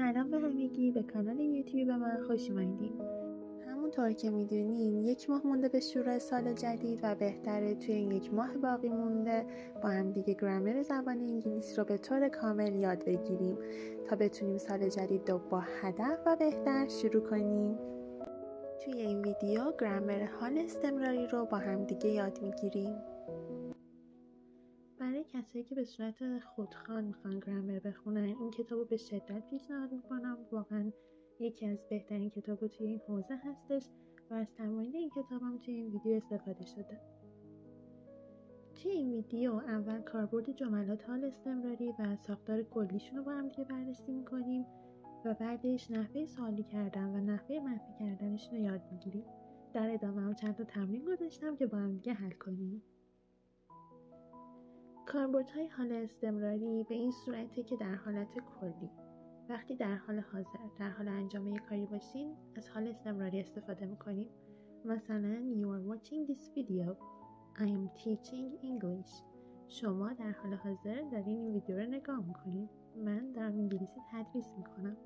سلام به همگی، به کانال یوتیوب من خوش اومدین. همونطور که میدونین 1 ماه مونده به شروع سال جدید و بهتره توی این 1 ماه باقی مونده با هم دیگه گرامر زبان انگلیسی رو به طور کامل یاد بگیریم تا بتونیم سال جدید رو با هدف و بهتر شروع کنیم. توی این ویدیو گرامر حال استمراری رو با هم دیگه یاد میگیریم. برای کسایی که به صورت خودخوان میخوان گرامر بخونن این کتاب رو به شدت پیشنهاد میکنم. واقعا یکی از بهترین کتاب رو توی این حوزه هستش و از تمرین این کتاب هم توی این ویدیو استفاده شده. توی این ویدیو اول کاربرد جملات حال استمراری و ساختار کلیشون رو با هم دیگه بررسی میکنیم و بعدش نحوه سوالی کردن و نحوه منفی کردنشون رو یاد میگیریم. در ادامه هم چند تا تمرین گذاشتم که با هم دیگه حل کنیم. کاربردهای حال استمراری به این صورته که در حالت کلی وقتی در حال حاضر در حال انجام یک کاری باشین از حال استمراری استفاده میکنیم. مثلا You are watching this video. I am teaching English. شما در حال حاضر دارین این ویدیو رو نگاه میکنین. من دارم انگلیسی تدریس میکنم.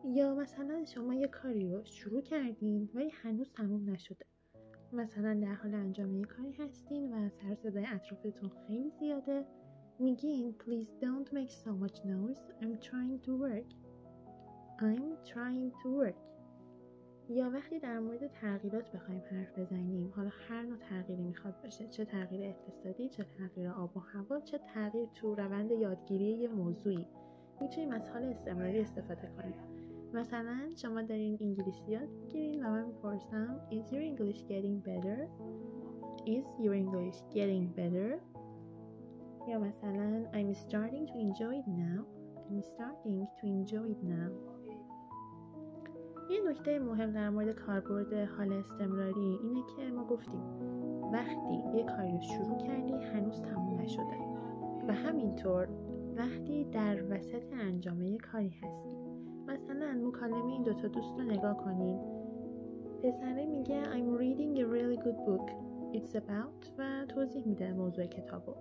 یا مثلا شما یک کاری رو شروع کردین ولی هنوز تموم نشده. مثلا در حال انجام یک کاری هستین و سر صدای اطرافتون خیلی زیاده. میگین Please don't make so much noise. I'm trying to work. I'm trying to work. یا وقتی در مورد تغییرات بخوایم حرف بزنیم، حالا هر نوع تغییری میخواد باشه، چه تغییر اقتصادی، چه تغییر آب و هوا، چه تغییر تو روند یادگیری یه موضوعی، میتونیم از حال استمراری استفاده کنیم. مثلا شما دارین انگلیسی یاد میگیرین و من میپرسم Is your English getting better? Is your English getting better? یا مثلا I'm starting to enjoy it now. I'm starting to enjoy it now. یه نکته مهم در مورد کاربرد حال استمراری اینه که ما گفتیم وقتی یه کاری رو شروع کردی هنوز تموم نشده و همینطور وقتی در وسط انجام یه کاری هستی. مثلا مکالمه این دوتا دوست رو نگاه کنین. پسره میگه I'm reading a really good book. It's about و توضیح میده موضوع کتابو.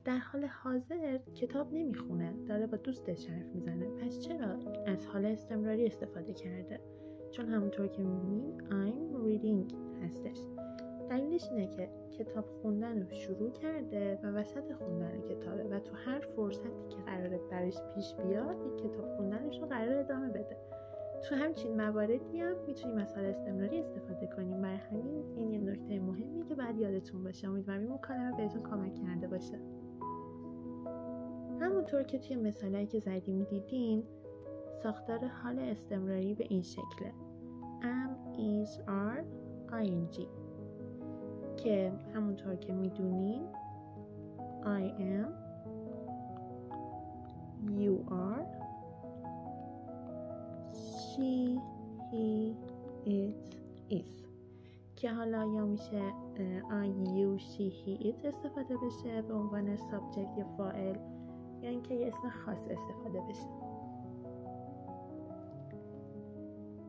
در حال حاضر کتاب نمیخونه، داره با دوستش حرف میزنه. پس چرا از حال استمراری استفاده کرده؟ چون همونطور که میبینین I'm reading هستش. دلیلش اینه که کتاب خوندن رو شروع کرده و وسط خوندن کتابه و تو هر فرصتی که قراره برایش پیش بیاد این کتاب خوندنش رو قراره ادامه بده. تو همچین مواردی هم میتونیم از حال استمراری استفاده کنیم. برای همین این یه نکته مهمیه که باید یادتون باشه. امیدوارم این مکالمه بهتون کمک کرده باشه. همونطور که توی مثالایی که زدیم دیدین ساختار حال استمراری به این شکله am, is, are, ing که همونطور که میدونین I am, you are, she, he, it, is که حالا یا میشه I, you, she, he, it استفاده بشه به عنوان subject یا فاعل یا اینکه یه اسم خاص استفاده بشه.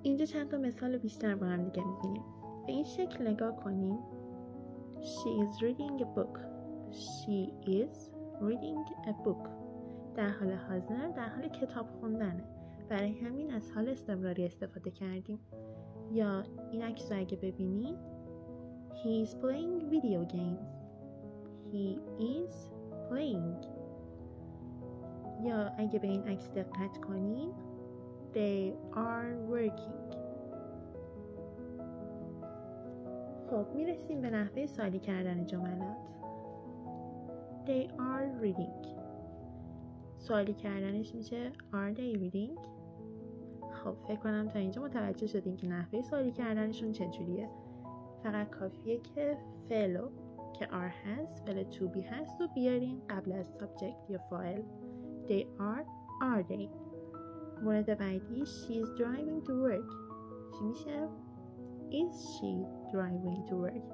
اینجا چند تا مثال بیشتر با هم دیگه میبینیم. به این شکل نگاه کنیم. She is reading a book. She is reading a book. در حال حاضر در حال کتاب خوندنه. برای همین از حال استمراری استفاده کردیم. یا این عکس رو اگه ببینید He is playing video games. He is playing. یا اگه به این عکس دقت کنین They are working. خب میرسیم به نحوه سوالی کردن جملات. They are reading. سوالی کردنش میشه Are they reading؟ خب فکر کنم تا اینجا متوجه شدین که نحوه سوالی کردنشون چجوریه. فقط کافیه که فعلو که are هست، فعل to be هست و بیارین قبل از subject یا فاعل. They are they. مورد بعدی She is driving to work. چی میشه؟ Is she driving to work؟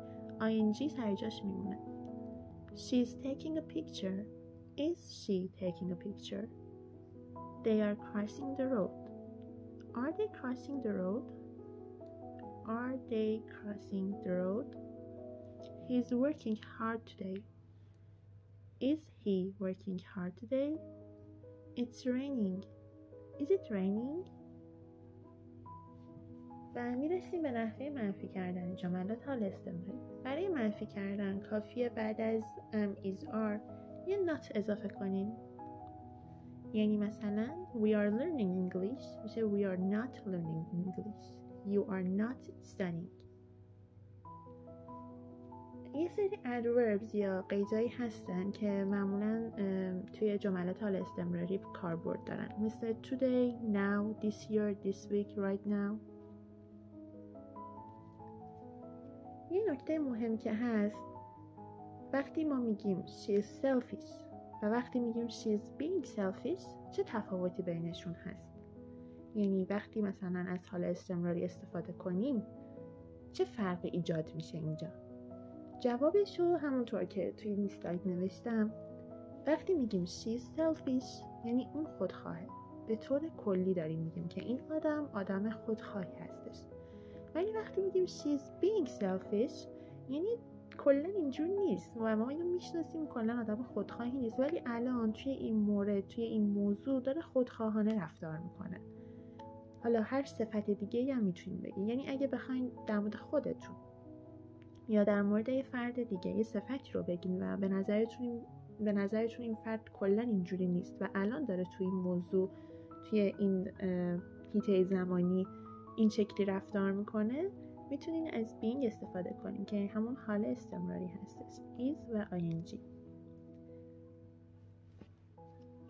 ing سر جاش میمونه. She is taking a picture. Is she taking a picture؟ They are crossing the road. Are they crossing the road؟ Are they crossing the road؟ He is working hard today. Is he working hard today؟ It's raining. Is Is it raining؟ و میرسیم به نحوه منفی کردن جملات حال استمراری. برای منفی کردن کافیه بعد از am is are یه not اضافه کنیم. یعنی مثلا we are learning English میشه we are not learning English. You are not studying. یه سری adverbs یا قیدایی هستن که معمولا توی جملات حال استمراری کاربرد دارن، مثل today, now, this year, this week, right now. یه نکته مهم که هست وقتی ما میگیم she is selfish و وقتی میگیم she is being selfish چه تفاوتی بینشون هست؟ یعنی وقتی مثلا از حال استمراری استفاده کنیم چه فرقی ایجاد میشه اینجا؟ جوابشو همونطور که توی این اسلاید نوشتم، وقتی میگیم she is selfish یعنی اون خودخواهه. به طور کلی داریم میگیم که این آدم خودخواهی هستش. ولی وقتی میگیم she is being selfish یعنی کلا اینجور نیست و ما اینو میشناسیم کلا آدم خودخواهی نیست، ولی الان توی این مورد توی این موضوع داره خودخواهانه رفتار میکنه. حالا هر صفت دیگه هم میتونیم بگیم، یعنی اگه بخواین در مورد خودتون یا در مورد یه فرد دیگه یه صفتی رو بگین و به نظرتون این فرد کلا اینجوری نیست و الان داره توی این موضوع توی این حیطه زمانی این شکلی رفتار میکنه، میتونین از being استفاده کنیم که همون حال استمراری هستش، is و ing.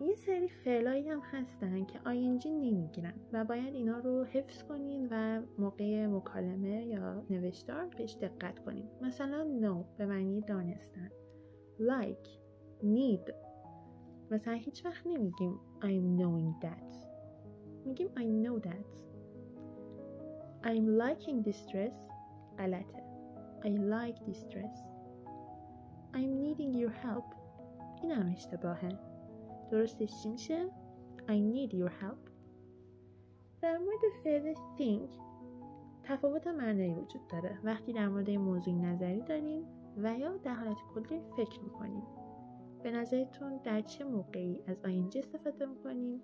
یه سری فعلایی هم هستن که ing نمیگیرن و باید اینا رو حفظ کنین و موقع مکالمه یا نوشتار بهش دقت کنین. مثلا know به معنی دانستن، like، need. مثلا هیچ وقت نمیگیم I'm knowing that، میگیم I know that. I'm liking this dress غلطه، I like this dress. I'm needing your help این هم اشتباهه. درستش چی میشه؟ I need your help. در مورد فعل think تفاوت معنایی وجود داره وقتی در مورد موضوع نظری داریم و یا در حالت کلی فکر میکنیم. به نظرتون در چه موقعی از ing استفاده میکنیم؟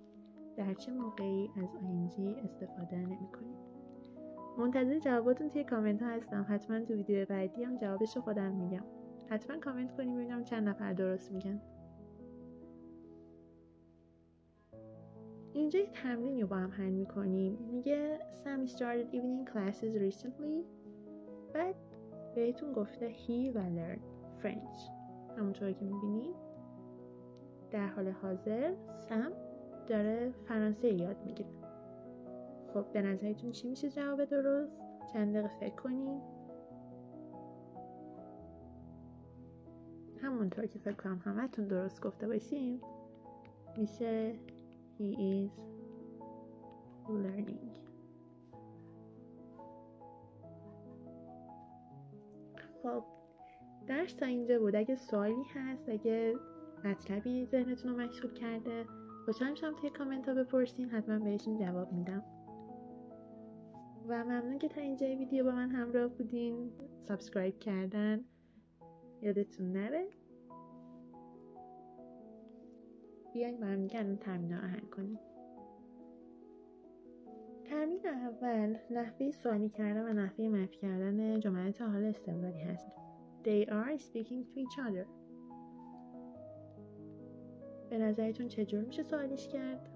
در چه موقعی از ing استفاده نمیکنیم؟ منتظر جواباتون توی کامنت ها هستم. حتما تو ویدیو بعدی هم جوابشو خودم میگم. حتما کامنت کنیم ببینم چند نفر درست میگن. اینجا یه تمرین رو با هم حل میکنیم. میگه Sam started evening classes recently. بعد بهتون گفته he و learn French. همونطور که میبینیم در حال حاضر سم داره فرانسه یاد میگیره. خب به نظرتون چی میشه جواب درست؟ چند دقیقه فکر کنیم. همونطور که فکر کنم همتون درست گفته باشیم میشه he is learning. خب درس تا اینجا بود. اگه سوالی هست، اگه مطلبی ذهنتون رو مشغول کرده، خوشحال میشم توی کامنت ها بپرسین، حتما بهشون جواب میدم. و ممنون که تا اینجای ویدیو با من همراه بودین. سابسکرایب کردن یادتون نره. بیاین با هم دیگه الان تمرین رو حل کنیم. تمرین اول نحوه سوالی کردن و نحوه منفی کردن جملات حال استمراری هست. They are speaking to each other. به نظرتون چجور میشه سوالش کرد؟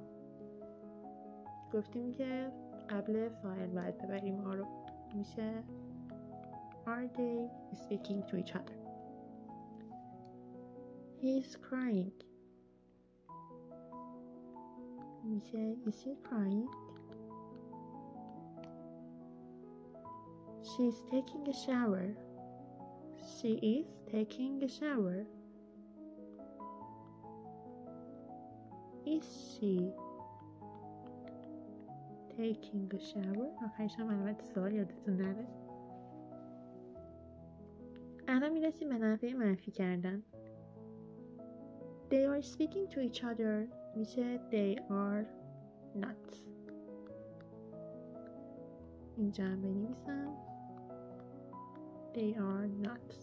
گفتیم که قبل فاعل باید ببریم آ رو. میشه Are they speaking to each other? He's crying. میشه Is he crying? She's taking a shower. She is taking a shower. Is she taking a shower? آخرش هم علامت سوال یادتون نره. الان میرسیم به نحوه منفی کردن. They are speaking to each other میشه they are not. اینجا هم بنویسم they are not.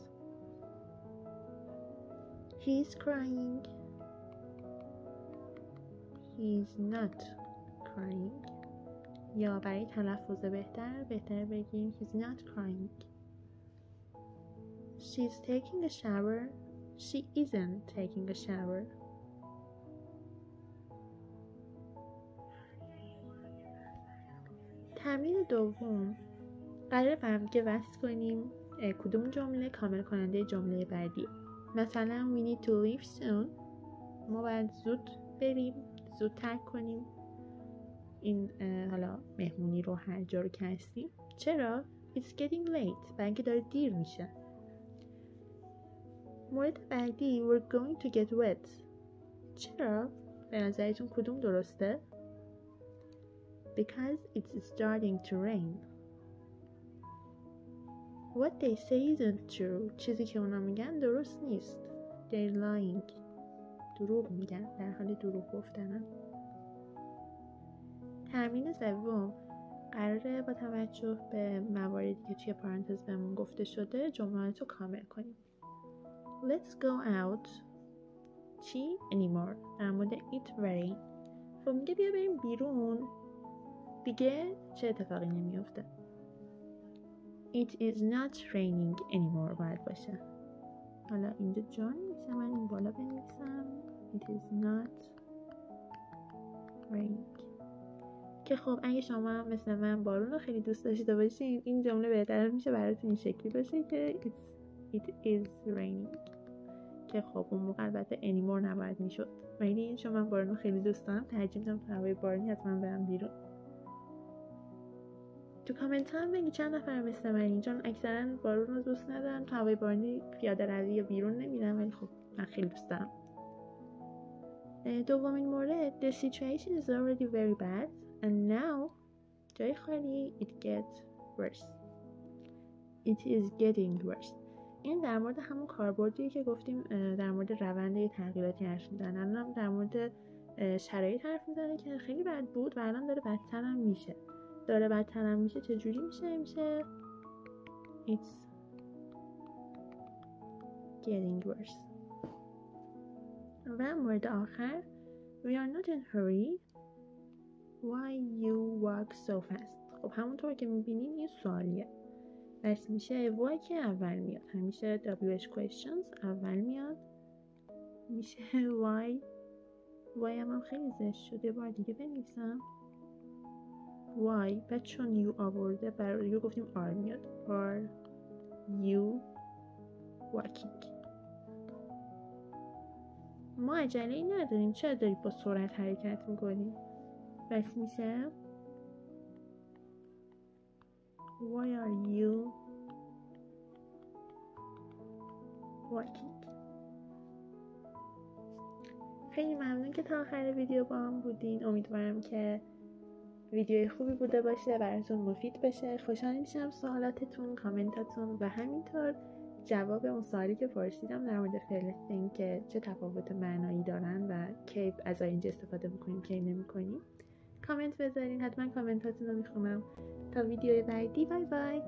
He's crying. He's not crying. یا برای تلفظ بهتر بگیم he's not crying. She's taking a shower. She isn't taking a shower. تمرین دوم قراره به هم دیگه وصل کنیم کدوم جمله کامل کننده جمله بعدی. مثلا we need to leave soon. ما باید زود بریم، زود ترک کنیم این حالا مهمونی رو هر جا رو که هستیم. چرا؟ It's getting late. برای اینکه داره دیر میشه. مورد بعدی we're going to get wet. چرا؟ به نظرتون کدوم درسته؟ Because it's starting to rain. What they say isn't true. چیزی که اونا میگن درست نیست. They're lying. دروغ میگن، در حال دروغ گفتنن. تمرین سوم قراره با توجه به مواردی که توی پرانتز بهمون گفته شده جملات رو کامل کنیم. Let's go out. چی؟ anymore. در مورد it very. خب میگه بیا بریم بیرون. دیگه چه اتفاقی نمیفته. It is not raining anymore باید باشه. حالا اینجا جا نمیشه، من این بالا بنویسم It is not raining. که خب اگه شما مثل من بارون رو خیلی دوست داشته باشین این جمله بهتر میشه براتون این شکلی باشه که It is raining. که خب اون موقع البته anymore نباید میشد، ولی چون من بارون رو خیلی دوست دارم ترجیح میدم تو هوای بارونی حتما برم بیرون. تو کامنت هم بگید چند نفر مثل من، چون اکثرا بارون رو دوست ندارن، تو هوای بارونی پیاده روی یا بیرون نمیرن، ولی خب من خیلی دوست دارم. دومین مورد The situation is already very bad and now جای خالی it gets worse. It is getting worse. این در مورد همون کاربردیه که گفتیم در مورد روند تغییراتی حرف میزنن. الان در مورد شرایط حرف میزنه که خیلی بد بود و الان داره بدتر هم میشه. داره بدتر هم میشه. چجوری میشه It's getting worse. و مورد آخر We are not in hurry. Why you walk so fast. خب همونطور که میبینین این سوالیه، پس میشه why که اول میاد، همیشه WH questions اول میاد، میشه why هم خیلی زشت شده، بار دیگه بنویسم why. بعد چون you آورده برای you گفتیم are میاد are you walking. ما عجله‌ای نداریم، چرا داری با سرعت حرکت میکنی؟ پس میشه Why are you walking. خیلی ممنون که تا آخر ویدیو با هم بودین. امیدوارم که ویدیوی خوبی بوده باشه، براتون مفید باشه. خوشحال میشم سوالاتتون، کامنتاتون و همینطور جواب اون سوالی که پرسیدم در مورد فعل think که چه تفاوت معنایی دارن و کی از اینجا استفاده میکنیم کی نمیکنیم کامنت بذارین. حتما کامنتاتون رو میخونم. تا ویدیوی بعدی، بای بای.